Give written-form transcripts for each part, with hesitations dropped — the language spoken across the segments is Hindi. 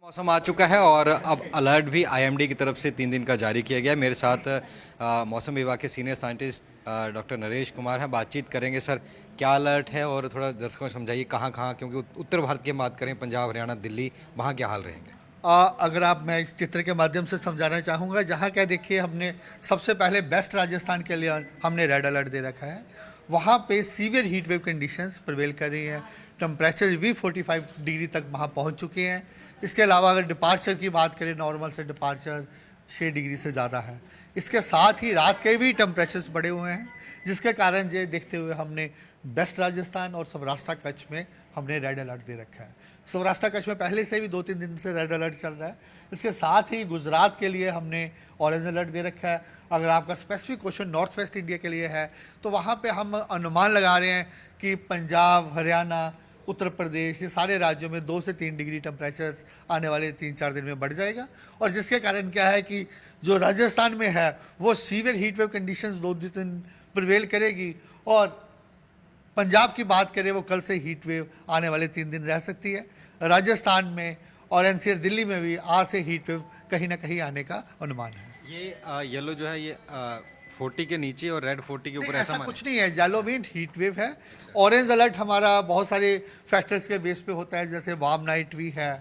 मौसम आ चुका है और अब अलर्ट भी आईएमडी की तरफ से 3 दिन का जारी किया गया है। मेरे साथ मौसम विभाग के senior scientist doctor Naresh Kumar हैं। बातचीत करेंगे। सर, क्या अलर्ट है और थोड़ा दर्शकों को समझाइए कहाँ कहाँ, क्योंकि उत्तर भारत की बात करें, पंजाब, हरियाणा, दिल्ली, वहाँ क्या हाल रहेंगे? अगर आप मैं इस चित्र के माध्यम से समझाना चाहूँगा, जहाँ क्या देखिए, हमने सबसे पहले बेस्ट राजस्थान के लिए हमने रेड अलर्ट दे रखा है। वहाँ पे severe heat wave conditions prevail कर रही हैं। टेम्परेचर भी 45 डिग्री तक वहाँ पहुँच चुके हैं। इसके अलावा अगर डिपार्चर की बात करें, नॉर्मल से डिपार्चर 6 डिग्री से ज़्यादा है। इसके साथ ही रात के भी टेम्परेचर्स बढ़े हुए हैं, जिसके कारण ये देखते हुए हमने बेस्ट राजस्थान और सौराष्ट्र कच्छ में हमने रेड अलर्ट दे रखा है। सौराष्ट्र कच्छ में पहले से भी 2-3 दिन से रेड अलर्ट चल रहा है। इसके साथ ही गुजरात के लिए हमने ऑरेंज अलर्ट दे रखा है। अगर आपका specific question north west India के लिए है, तो वहाँ पे हम अनुमान लगा रहे हैं कि पंजाब, हरियाणा, उत्तर प्रदेश, ये सारे राज्यों में 2 से 3 डिग्री टेम्परेचर्स आने वाले 3-4 दिन में बढ़ जाएगा। और जिसके कारण क्या है कि जो राजस्थान में है वो सीवियर हीट वेव कंडीशंस 2 दिन प्रिवेल करेगी। और पंजाब की बात करें, वो कल से हीट वेव आने वाले 3 दिन रह सकती है। राजस्थान में और एनसीआर दिल्ली में भी आज से हीट वेव कहीं ना कहीं आने का अनुमान है। ये येलो जो है ये 40 के नीचे और रेड 40 के ऊपर, ऐसा कुछ नहीं है। येलो मीन हीट वेव है। ऑरेंज अलर्ट हमारा बहुत सारे फैक्टर्स के बेस पे होता है, जैसे वार्म नाइट भी है,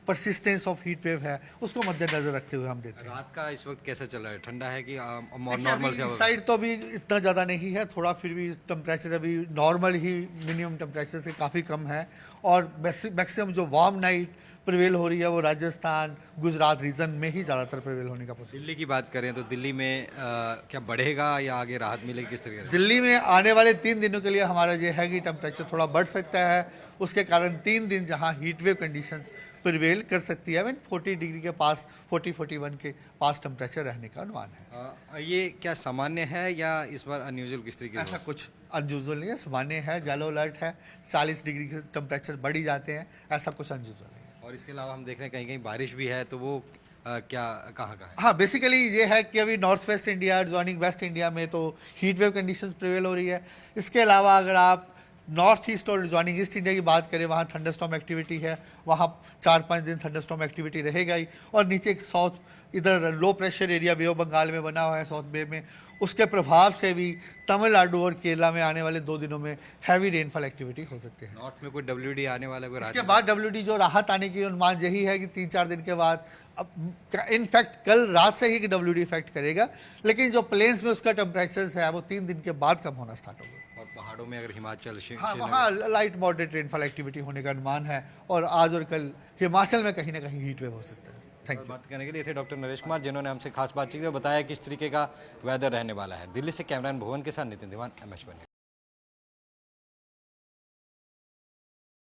परसिस्टेंस ऑफ हीट वेव है, उसको मद्देनजर रखते हुए हम देते हैं। रात का इस वक्त कैसा चल रहा है? ठंडा है कि नॉर्मल से? साइड तो अभी इतना ज़्यादा नहीं है, थोड़ा फिर भी टेम्परेचर अभी नॉर्मल ही, मिनिमम टेम्परेचर से काफ़ी कम है। और मैक्सिमम जो वार्म नाइट प्रिवेल हो रही है वो राजस्थान, गुजरात रीजन में ही ज़्यादातर प्रिवेल होने का पॉसिबल। दिल्ली की बात करें तो दिल्ली में क्या बढ़ेगा या आगे राहत मिलेगी, किस तरीके से? दिल्ली में आने वाले 3 दिनों के लिए हमारा ये है कि टेम्परेचर थोड़ा बढ़ सकता है। उसके कारण 3 दिन जहां हीट वेव कंडीशंस प्रिवेल कर सकती है, 40 डिग्री के पास, 40-41 के पास टेम्परेचर रहने का अनुमान है। ये क्या सामान्य है या इस बार अनयूजुअल, किस तरीके से? ऐसा कुछ अनयूजुअल नहीं है, सामान्य है। येलो अलर्ट है, 40 डिग्री के टेम्परेचर बढ़ ही जाते हैं, ऐसा कुछ अनयूजुअल नहीं है। और इसके अलावा हम देख रहे हैं कहीं कहीं बारिश भी है, तो वो क्या कहाँ का है? हाँ, बेसिकली ये है कि अभी north west India joining waste India में तो हीट वेव कंडीशंस प्रिवेल हो रही है। इसके अलावा अगर आप नॉर्थ ईस्ट और ज्वाइनिंग ईस्ट इंडिया की बात करें, वहाँ थंडरस्टॉर्म एक्टिविटी है, वहाँ 4-5 दिन थंडरस्टॉर्म एक्टिविटी रहेगा ही। और नीचे एक साउथ, इधर low pressure area bay of Bengal में बना हुआ है, साउथ बे में, उसके प्रभाव से भी तमिलनाडु और केरला में आने वाले 2 दिनों में हैवी रेनफॉल एक्टिविटी हो सकती है। नॉर्थ में कोई WD आने वाला है? इसके बाद WD जो राहत आने की अनुमान यही है कि 3-4 दिन के बाद, अब इनफैक्ट कल रात से ही कि WD इफेक्ट करेगा, लेकिन जो प्लेन्स में उसका टेम्परेचर है वो 3 दिन के बाद कम होना स्टार्ट होगा। और पहाड़ों में अगर हिमाचल, हाँ, वहाँ लाइट मॉडरेट रेनफॉल एक्टिविटी होने का अनुमान है। और आज और कल हिमाचल में कहीं ना कहीं हीट वेव हो सकता है। Thank you. बात करने के लिए थे डॉक्टर नरेश कुमार, जिन्होंने हमसे खास बातचीत की और बताया किस तरीके का वेदर रहने वाला है। दिल्ली से कैमरामैन भुवन के साथ नितिन दीवान, MS1।